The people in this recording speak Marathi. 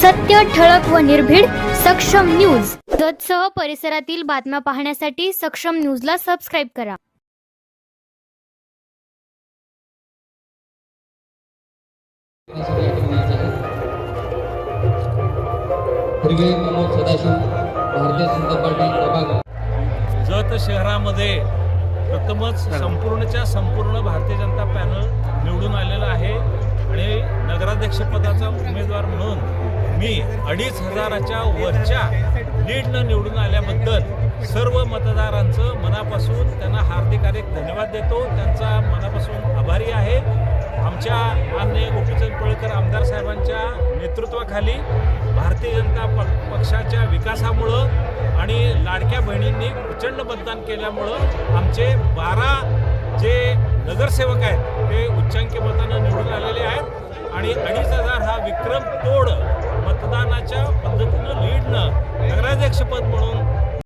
सत्य, ठळक व निर्भीड सक्षम न्यूज. जतसह परिसरातील बातम्या पाहण्यासाठी सक्षम न्यूजला सबस्क्राईब करा. जत शहरामध्ये प्रथमच संपूर्ण भारतीय जनता पॅनल निवडून आलेला आहे आणि नगराध्यक्षपदाचा उमेदवार म्हणून मी 2500च्या वरच्या लीडनं निवडून आल्याबद्दल सर्व मतदारांचं मनापासून त्यांना हार्दिक धन्यवाद देतो. त्यांचा मनापासून आभारी आहे. आमच्या माननीय गोपीचंद पळकर आमदार साहेबांच्या नेतृत्वाखाली भारतीय जनता पक्षाच्या विकासामुळं आणि लाडक्या बहिणींनी प्रचंड मतदान केल्यामुळं आमचे 12 जे नगरसेवक आहेत ते उच्चांकी मतानं निवडून आलेले आहेत आणि 2500 हा विक्रम तोड मतदानाच्या पद्धतीनं लीडनं नगराध्यक्षपद म्हणून